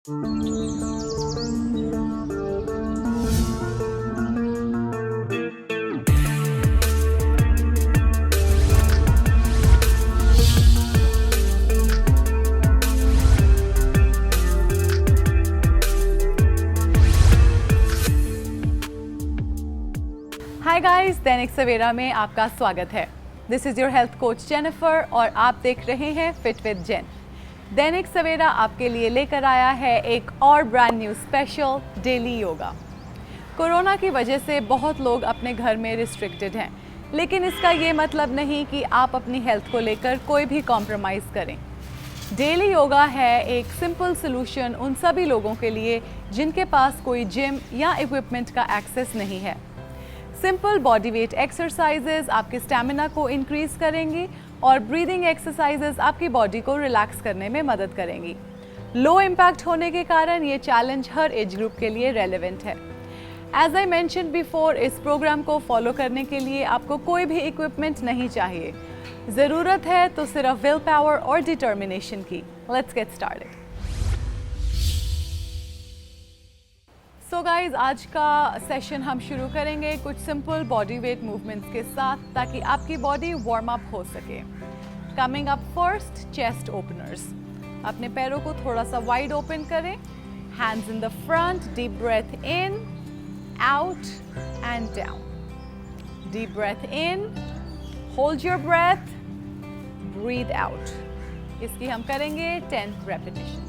Hi guys, Dainik Savera में आपका स्वागत है। This is your health coach Jennifer और आप देख रहे हैं फिट विद जेन। दैनिक सवेरा आपके लिए लेकर आया है एक और brand new special daily yoga. Corona की वजह से बहुत लोग अपने घर में रिस्ट्रिक्टेड हैं, लेकिन इसका ये मतलब नहीं कि आप अपनी हेल्थ को लेकर कोई भी कॉम्प्रोमाइज़ करें। डेली योगा है एक सिंपल सोल्यूशन उन सभी लोगों के लिए जिनके पास कोई जिम या इक्विपमेंट का एक्सेस नहीं है। सिंपल बॉडी वेट एक्सरसाइजेज आपके स्टैमिना को इंक्रीज करेंगी और ब्रीदिंग एक्सरसाइजेज आपकी बॉडी को रिलैक्स करने में मदद करेंगी। लो इम्पैक्ट होने के कारण ये चैलेंज हर एज ग्रुप के लिए रेलेवेंट है। एज आई मेंशन बिफोर, इस प्रोग्राम को फॉलो करने के लिए आपको कोई भी इक्विपमेंट नहीं चाहिए। ज़रूरत है तो सिर्फ विल पावर और डिटर्मिनेशन की। Let's get started. So guys, आज का सेशन हम शुरू करेंगे कुछ सिंपल बॉडी वेट मूवमेंट्स के साथ, ताकि आपकी बॉडी वार्म अप हो सके। Coming up first, chest openers. अपने पैरों को थोड़ा सा वाइड ओपन करें। Hands in the front, deep breath in, out and down. Deep breath in, hold your breath, breathe out. इसकी हम करेंगे 10 repetition.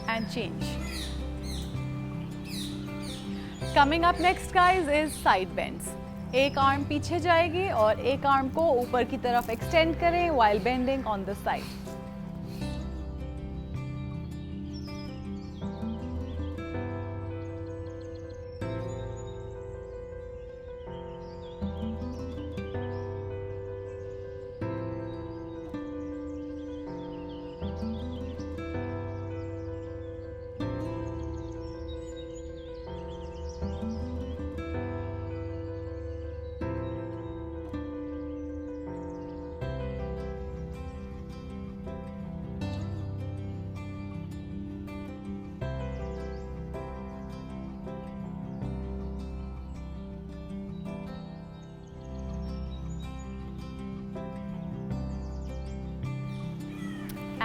And change. Coming up next guys is side bends. एक आर्म पीछे जाएगी और एक arm को ऊपर की तरफ एक्सटेंड करें while bending on the side.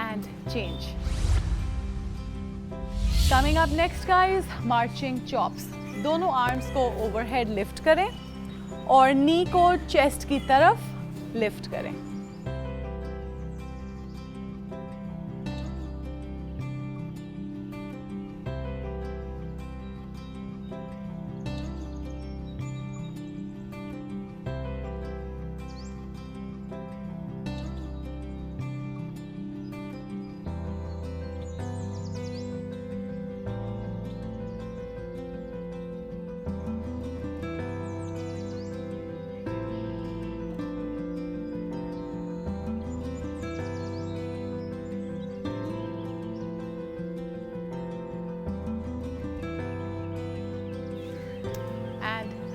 And change. Coming up next guys, marching chops. दोनों आर्म्स को ओवरहेड लिफ्ट करें और नी को चेस्ट की तरफ लिफ्ट करें।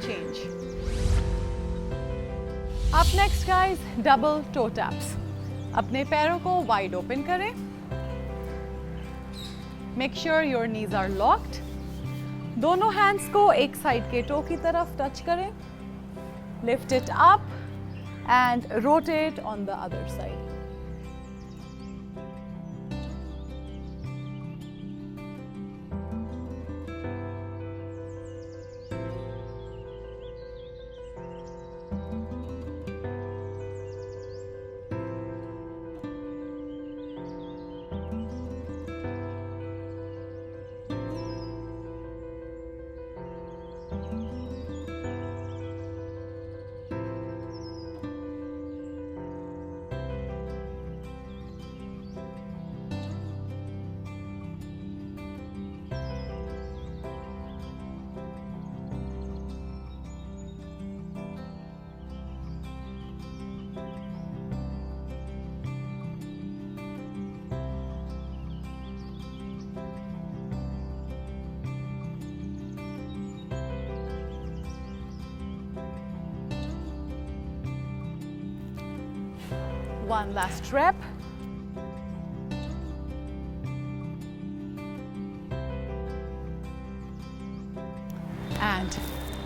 Change. Up next guys, double toe taps. अपने पैरों को वाइड ओपन करें। Make sure your knees are locked. दोनों हैंड्स को एक साइड के टो की तरफ टच करें। Lift it up and rotate on the other side. One last rep. And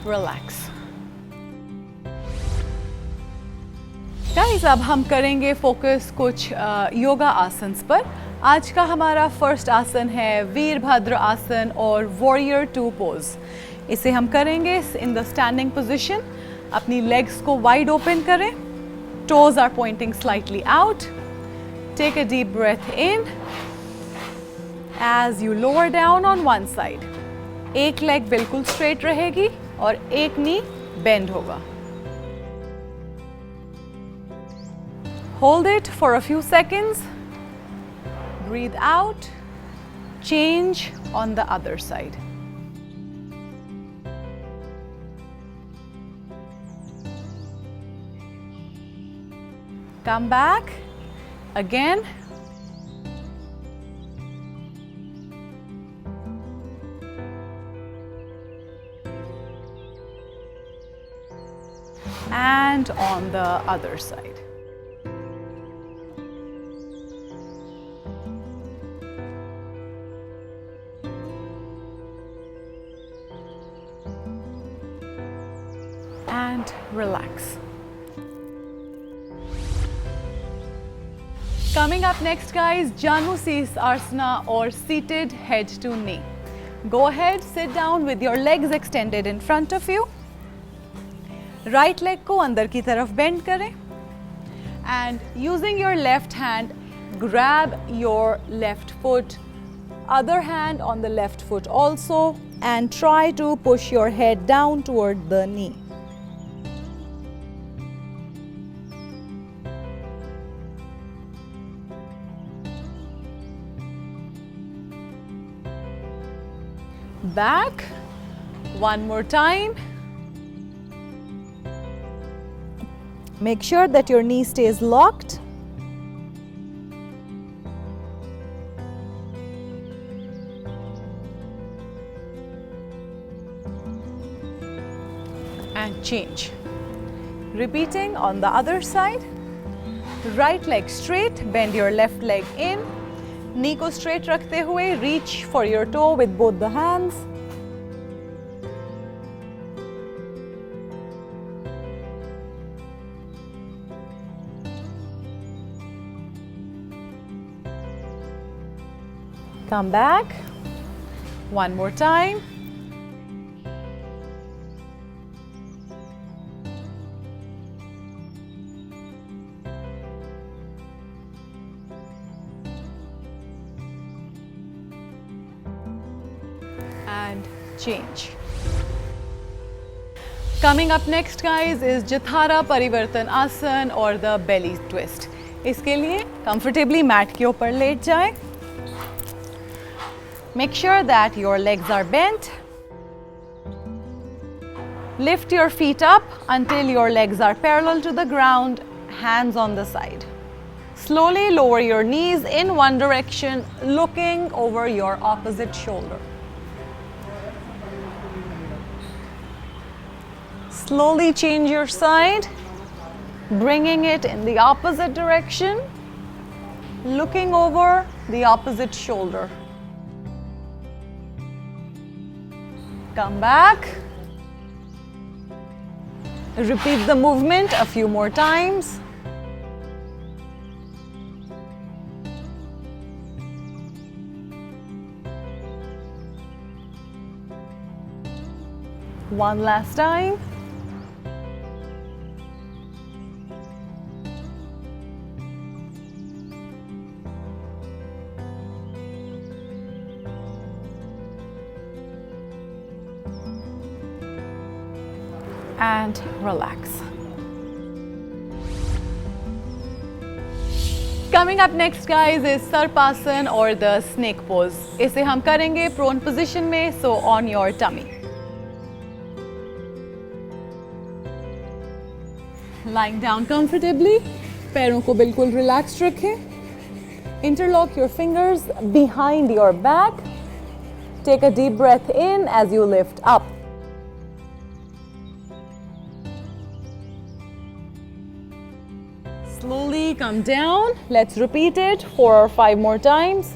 relax. Guys, अब हम करेंगे फोकस कुछ योगा आसन्स पर। आज का हमारा फर्स्ट आसन है वीरभद्र आसन और वॉरियर 2 पोज। इसे हम करेंगे इन द स्टैंडिंग पोजीशन। अपनी लेग्स को वाइड ओपन करें, toes are pointing slightly out. Take a deep breath in as you lower down on one side. एक लेग बिल्कुल स्ट्रेट रहेगी और एक नी बेंड होगा। Hold it for a few seconds. Breathe out. Change on the other side. Come back. Again. And on the other side. And relax. Coming up next, guys, Janussis Asana or seated head to knee. Go ahead, sit down with your legs extended in front of you. Right leg को अंदर की तरफ bend करें and using your left hand, grab your left foot, other hand on the left foot also, and try to push your head down toward the knee. Back, one more time. Make sure that your knee stays locked. And change. Repeating on the other side. Right leg straight, bend your left leg in. Knee को straight रखते हुए reach for your toe with both the hands. Come back. One more time. And change. Coming up next, guys, is Jathara Parivartan Asan or the belly twist. इसके लिए comfortably mat के ऊपर late जाएं. Make sure that your legs are bent. Lift your feet up until your legs are parallel to the ground, hands on the side. Slowly lower your knees in one direction, looking over your opposite shoulder. Slowly change your side, bringing it in the opposite direction, looking over the opposite shoulder. Come back. Repeat the movement a few more times. One last time. And relax. Coming up next, guys, is Sarpasan or the snake pose. इसे हम करेंगे prone position में, so on your tummy. Lying down comfortably, पैरों को बिल्कुल relaxed रखें. Interlock your fingers behind your back. Take a deep breath in as you lift up. slowly come down. Let's repeat it 4 or 5 more times.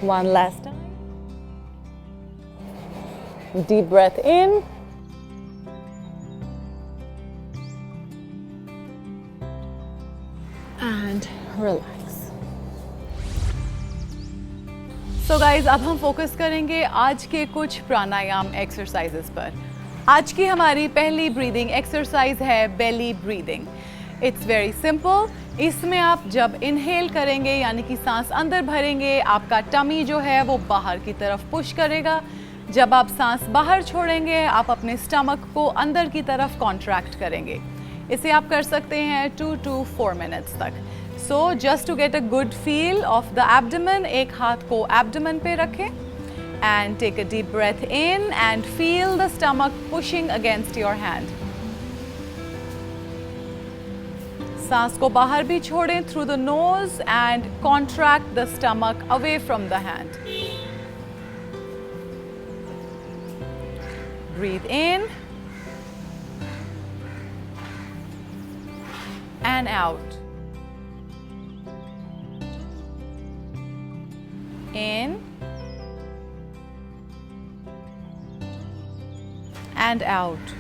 One last time. Deep breath in. And relax. So guys, अब हम focus करेंगे आज के कुछ प्राणायाम exercises पर। आज की हमारी पहली ब्रीदिंग एक्सरसाइज है belly breathing. It's very simple. इसमें आप जब इनहेल करेंगे यानी कि सांस अंदर भरेंगे, आपका टमी जो है वो बाहर की तरफ पुश करेगा। जब आप सांस बाहर छोड़ेंगे, आप अपने स्टमक को अंदर की तरफ कॉन्ट्रैक्ट करेंगे। इसे आप कर सकते हैं 2 to 4 मिनट्स तक। So just to get a good feel of the abdomen, एक हाथ को एब्डोमेन पे रखें and take a deep breath in and feel the stomach pushing against your hand. सांस को बाहर भी छोड़ें through the nose and contract the stomach away from the hand. Breathe in and out. In and out.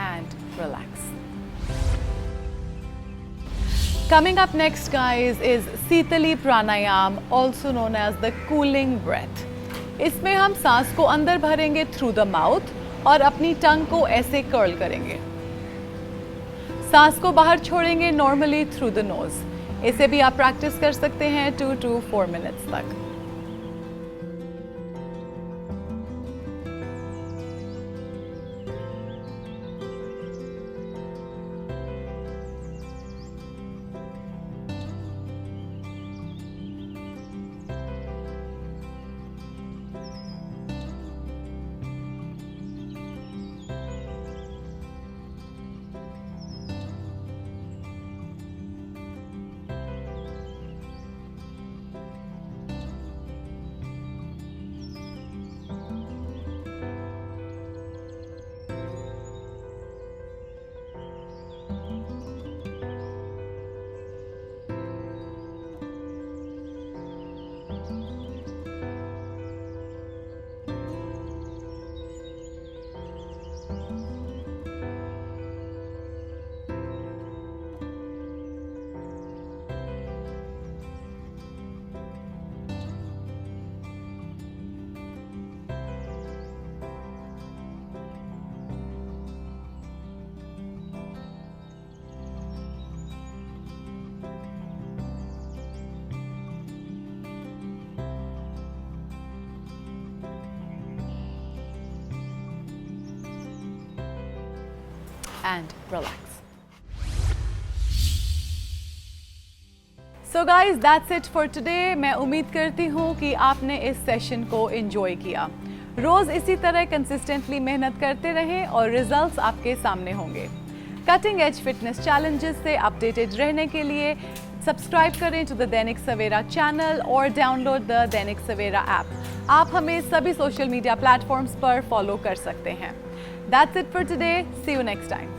And relax. Coming up next, guys, is Sitali Pranayam, also known as the cooling breath. इसमें हम सांस को अंदर भरेंगे through the mouth और अपनी टंग को ऐसे कर्ल करेंगे। सांस को बाहर छोड़ेंगे नॉर्मली थ्रू द नोज। इसे भी आप प्रैक्टिस कर सकते हैं 2 to 4 मिनट्स तक। And relax. So guys that's it for today. मैं उम्मीद करती हूँ कि आपने इस सेशन को एंजॉय किया। रोज़ इसी तरह कंसिस्टेंटली मेहनत करते रहें और रिजल्ट्स आपके सामने होंगे। कटिंग एज फिटनेस चैलेंजेस से अपडेटेड रहने के लिए सब्सक्राइब करें to the Dainik Savera channel और download the Dainik Savera app. आप हमें सभी सोशल मीडिया प्लेटफॉर्म्स पर फॉलो कर सकते हैं। That's it for today. See you next time.